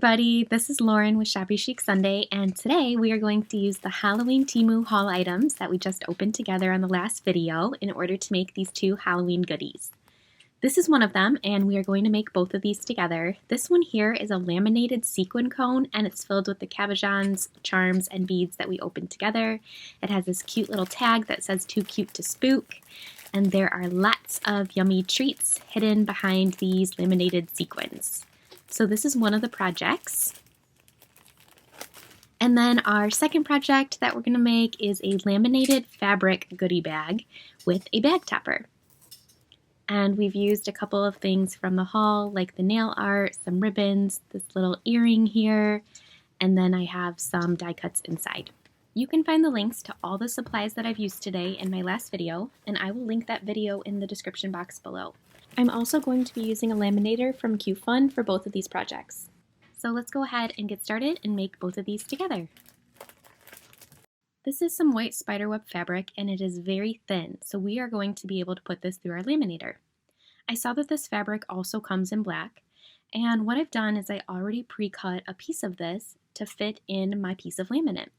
everybody, this is Lauren with Shabby Chic Sunday, and today we are going to use the Halloween Temu haul items that we just opened together on the last video in order to make these two Halloween goodies. This is one of them, and we are going to make both of these together. This one here is a laminated sequin cone, and it's filled with the cabachons, charms, and beads that we opened together. It has this cute little tag that says "Too cute to spook," and there are lots of yummy treats hidden behind these laminated sequins. So this is one of the projects. And then our second project that we're going to make is a laminated fabric goodie bag with a bag topper. And we've used a couple of things from the haul, like the nail art, some ribbons, this little earring here, and then I have some die cuts inside. You can find the links to all the supplies that I've used today in my last video, and I will link that video in the description box below. I'm also going to be using a laminator from QFUN for both of these projects. So let's go ahead and get started and make both of these together. This is some white spiderweb fabric and it is very thin, so we are going to be able to put this through our laminator. I saw that this fabric also comes in black, and what I've done is I already pre-cut a piece of this to fit in my piece of laminate.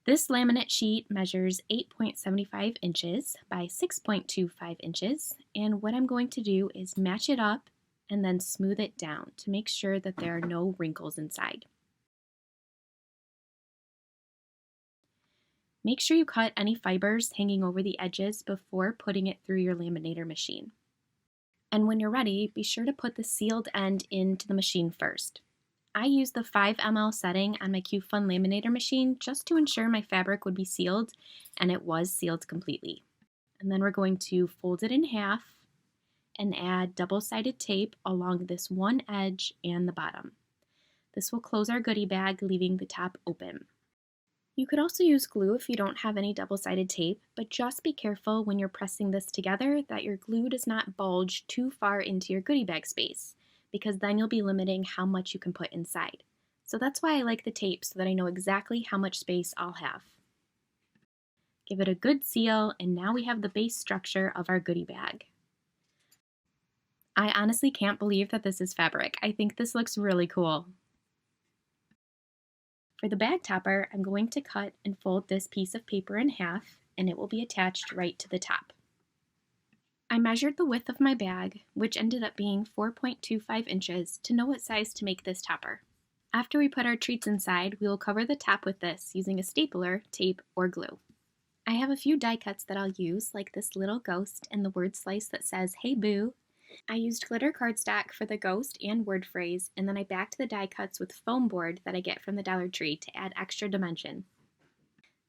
This laminate sheet measures 8.75 inches by 6.25 inches, and what I'm going to do is match it up and then smooth it down to make sure that there are no wrinkles inside. Make sure you cut any fibers hanging over the edges before putting it through your laminator machine. And when you're ready, be sure to put the sealed end into the machine first. I used the 5 ml setting on my QFUN laminator machine just to ensure my fabric would be sealed, and it was sealed completely. And then we're going to fold it in half and add double-sided tape along this one edge and the bottom. This will close our goodie bag, leaving the top open. You could also use glue if you don't have any double-sided tape, but just be careful when you're pressing this together that your glue does not bulge too far into your goodie bag space, because then you'll be limiting how much you can put inside. So that's why I like the tape, so that I know exactly how much space I'll have. Give it a good seal, and now we have the base structure of our goodie bag. I honestly can't believe that this is fabric. I think this looks really cool. For the bag topper, I'm going to cut and fold this piece of paper in half, and it will be attached right to the top. I measured the width of my bag, which ended up being 4.25 inches, to know what size to make this topper. After we put our treats inside, we will cover the top with this using a stapler, tape, or glue. I have a few die cuts that I'll use, like this little ghost and the word slice that says, "Hey boo." I used glitter cardstock for the ghost and word phrase, and then I backed the die cuts with foam board that I get from the Dollar Tree to add extra dimension.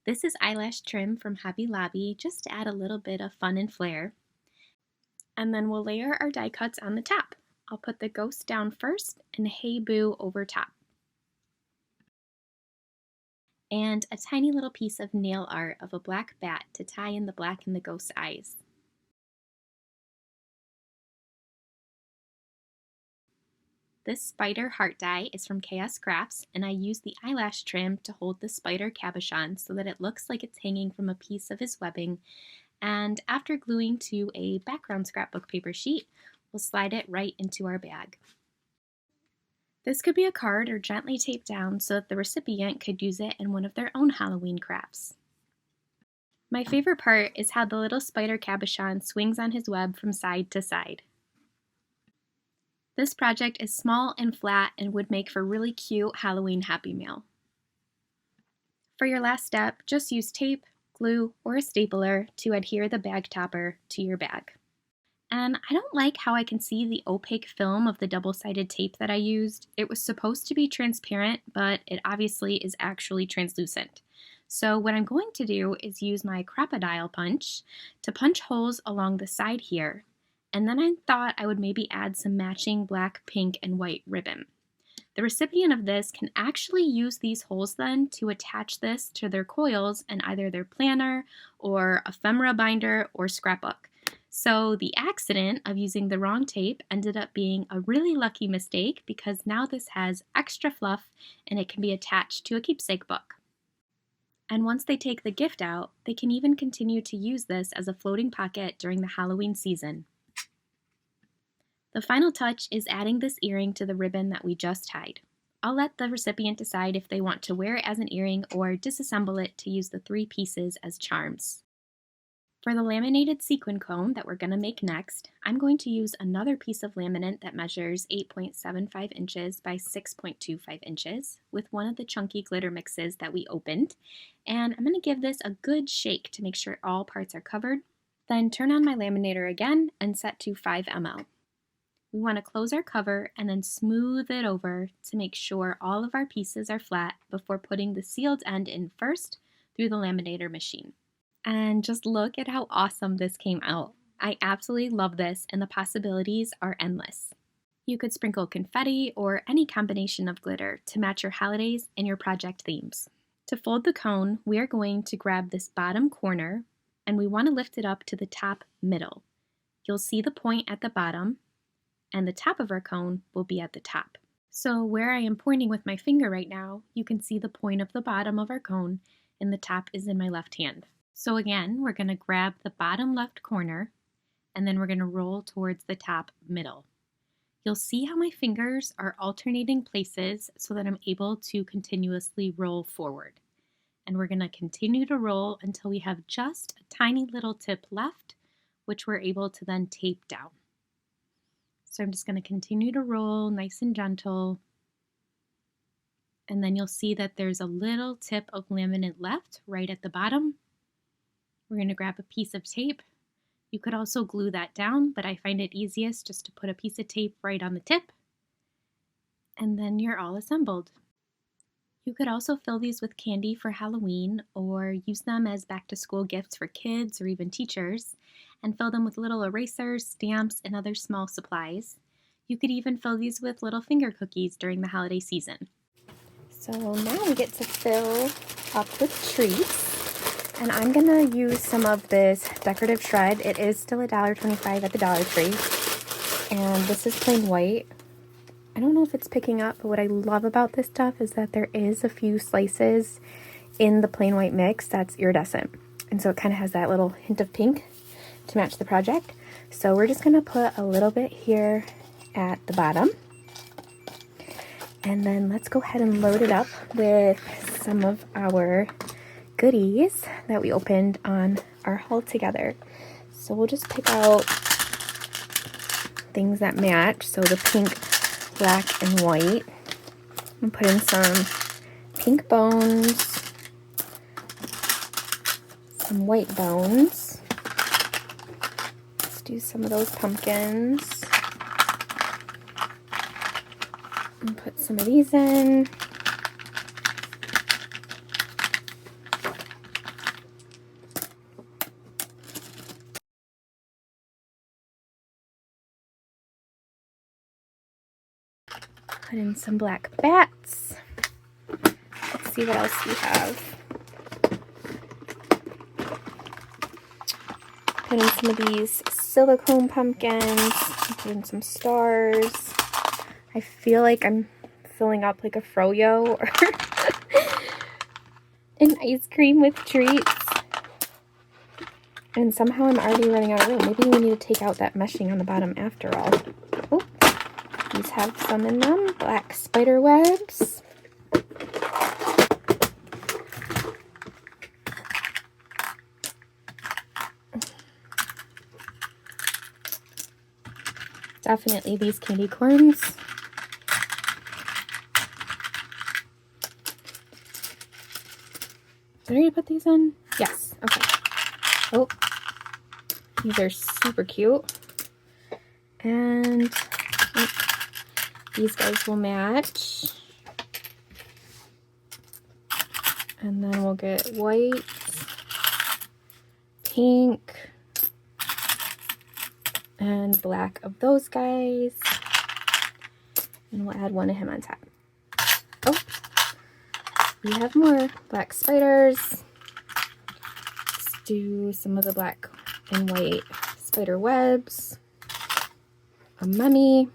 This is eyelash trim from Hobby Lobby, just to add a little bit of fun and flair. And then we'll layer our die cuts on the top. I'll put the ghost down first and "Hey Boo" over top. And a tiny little piece of nail art of a black bat to tie in the black in the ghost's eyes. This spider heart die is from Chaos Crafts, and I used the eyelash trim to hold the spider cabochon so that it looks like it's hanging from a piece of his webbing. And after gluing to a background scrapbook paper sheet, we'll slide it right into our bag. This could be a card or gently taped down so that the recipient could use it in one of their own Halloween crafts. My favorite part is how the little spider cabochon swings on his web from side to side. This project is small and flat and would make for really cute Halloween Happy Meal. For your last step, just use tape, glue, or a stapler to adhere the bag topper to your bag. And I don't like how I can see the opaque film of the double-sided tape that I used. It was supposed to be transparent, but it obviously is actually translucent. So what I'm going to do is use my crocodile punch to punch holes along the side here. And then I thought I would maybe add some matching black, pink, and white ribbon. The recipient of this can actually use these holes then to attach this to their coils in either their planner or ephemera binder or scrapbook. So the accident of using the wrong tape ended up being a really lucky mistake, because now this has extra fluff and it can be attached to a keepsake book. And once they take the gift out, they can even continue to use this as a floating pocket during the Halloween season. The final touch is adding this earring to the ribbon that we just tied. I'll let the recipient decide if they want to wear it as an earring or disassemble it to use the 3 pieces as charms. For the laminated sequin cone that we're going to make next, I'm going to use another piece of laminate that measures 8.75 inches by 6.25 inches with one of the chunky glitter mixes that we opened, and I'm going to give this a good shake to make sure all parts are covered. Then turn on my laminator again and set to 5 ml. We want to close our cover and then smooth it over to make sure all of our pieces are flat before putting the sealed end in first through the laminator machine. And just look at how awesome this came out. I absolutely love this, and the possibilities are endless. You could sprinkle confetti or any combination of glitter to match your holidays and your project themes. To fold the cone, we are going to grab this bottom corner and we want to lift it up to the top middle. You'll see the point at the bottom, and the top of our cone will be at the top. So where I am pointing with my finger right now, you can see the point of the bottom of our cone, and the top is in my left hand. So again, we're going to grab the bottom left corner, and then we're going to roll towards the top middle. You'll see how my fingers are alternating places so that I'm able to continuously roll forward. And we're going to continue to roll until we have just a tiny little tip left, which we're able to then tape down. So I'm just going to continue to roll nice and gentle. And then you'll see that there's a little tip of laminate left right at the bottom. We're going to grab a piece of tape. You could also glue that down, but I find it easiest just to put a piece of tape right on the tip. And then you're all assembled. You could also fill these with candy for Halloween or use them as back-to-school gifts for kids or even teachers, and fill them with little erasers, stamps, and other small supplies. You could even fill these with little finger cookies during the holiday season. So now we get to fill up with treats. And I'm going to use some of this decorative shred. It is still $1.25 at the Dollar Tree. And this is plain white. I don't know if it's picking up, but what I love about this stuff is that there is a few slices in the plain white mix that's iridescent. And so it kind of has that little hint of pink to match the project. So we're just going to put a little bit here at the bottom. And then let's go ahead and load it up with some of our goodies that we opened on our haul together. So we'll just pick out things that match. So the pink, black, and white. And put in some pink bones, some white bones. Let's do some of those pumpkins. And put some of these in. Put in some black bats. Let's see what else we have. Put in some of these silicone pumpkins. Put in some stars. I feel like I'm filling up like a froyo or an ice cream with treats. And somehow I'm already running out of room. Maybe we need to take out that meshing on the bottom after all. Oh. These have some in them, black spider webs. Definitely these candy corns. Did I already put these in? Yes, okay. Oh, these are super cute. And these guys will match. And then we'll get white, pink, and black of those guys. And we'll add one of him on top. Oh, we have more black spiders. Let's do some of the black and white spider webs. A mummy.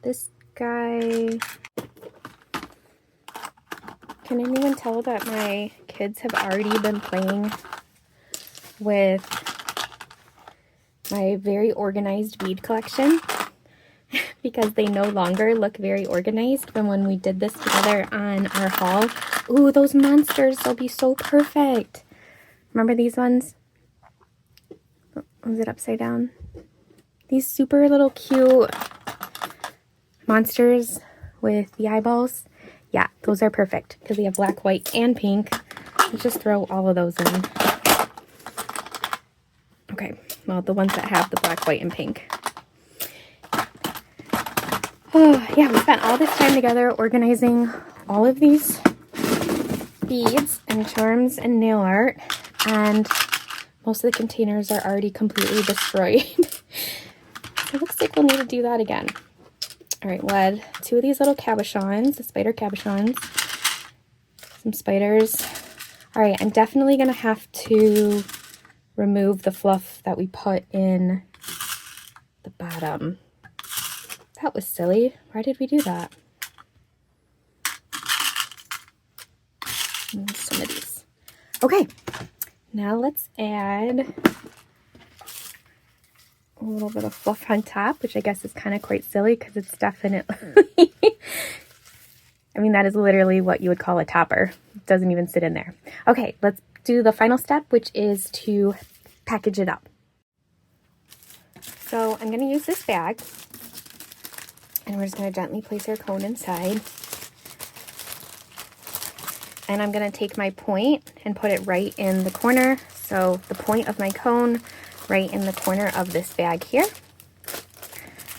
This guy. Can anyone tell that my kids have already been playing with my very organized bead collection? because they no longer look very organized from when we did this together on our haul. Ooh, those monsters, they'll be so perfect. Remember these ones? Was it upside down? These super little cute monsters with the eyeballs. Yeah, those are perfect because they have black, white, and pink. Let's just throw all of those in. Okay, well, the ones that have the black, white, and pink. Oh, yeah, we spent all this time together organizing all of these beads and charms and nail art, and most of the containers are already completely destroyed. So it looks like we'll need to do that again. All right, we'll add 2 of these little cabachons, the spider cabachons, some spiders. All right, I'm definitely gonna have to remove the fluff that we put in the bottom. That was silly. Why did we do that? And some of these. Okay, now let's add a little bit of fluff on top, which I guess is kind of quite silly because it's definitely, I mean, that is literally what you would call a topper. It doesn't even sit in there. Okay, let's do the final step, which is to package it up. So I'm going to use this bag, and we're just going to gently place our cone inside. And I'm going to take my point and put it right in the corner. So the point of my cone right in the corner of this bag here.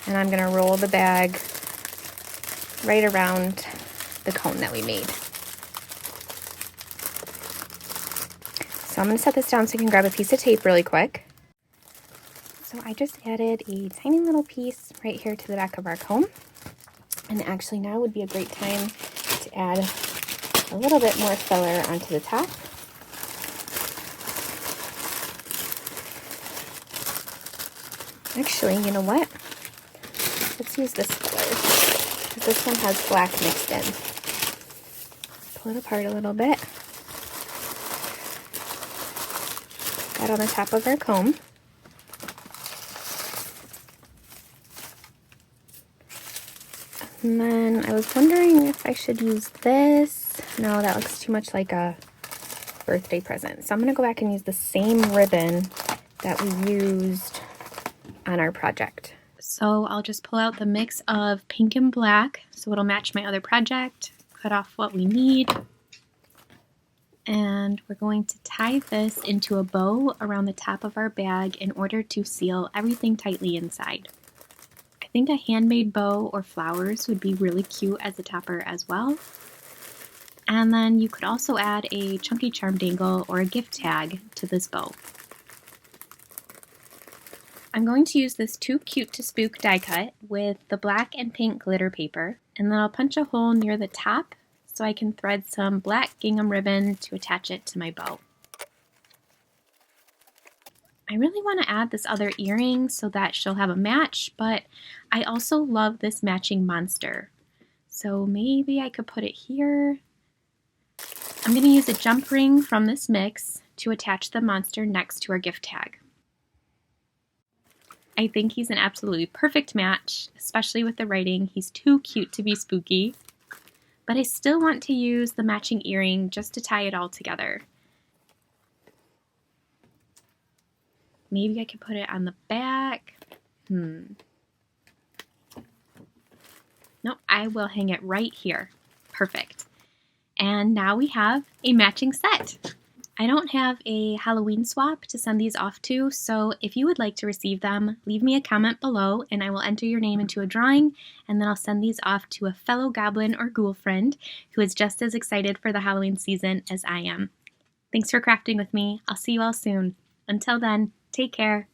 And I'm going to roll the bag right around the cone that we made. So I'm going to set this down so you can grab a piece of tape really quick. So I just added a tiny little piece right here to the back of our cone. And actually now would be a great time to add a little bit more filler onto the top. Actually, you know what? Let's use this filler because this one has black mixed in. Pull it apart a little bit. Put that on the top of our comb. And then I was wondering if I should use this. No, that looks too much like a birthday present. So I'm going to go back and use the same ribbon that we used on our project. So I'll just pull out the mix of pink and black so it'll match my other project. Cut off what we need. And we're going to tie this into a bow around the top of our bag in order to seal everything tightly inside. I think a handmade bow or flowers would be really cute as a topper as well. And then you could also add a chunky charm dangle or a gift tag to this bow. I'm going to use this Too Cute to Spook die cut with the black and pink glitter paper, and then I'll punch a hole near the top so I can thread some black gingham ribbon to attach it to my bow. I really want to add this other earring so that she'll have a match, but I also love this matching monster. So maybe I could put it here. I'm going to use a jump ring from this mix to attach the monster next to our gift tag. I think he's an absolutely perfect match, especially with the writing. He's too cute to be spooky. But I still want to use the matching earring just to tie it all together. Maybe I could put it on the back. Nope, I will hang it right here. Perfect. And now we have a matching set. I don't have a Halloween swap to send these off to, so if you would like to receive them, leave me a comment below and I will enter your name into a drawing, and then I'll send these off to a fellow goblin or ghoul friend who is just as excited for the Halloween season as I am. Thanks for crafting with me. I'll see you all soon. Until then, take care.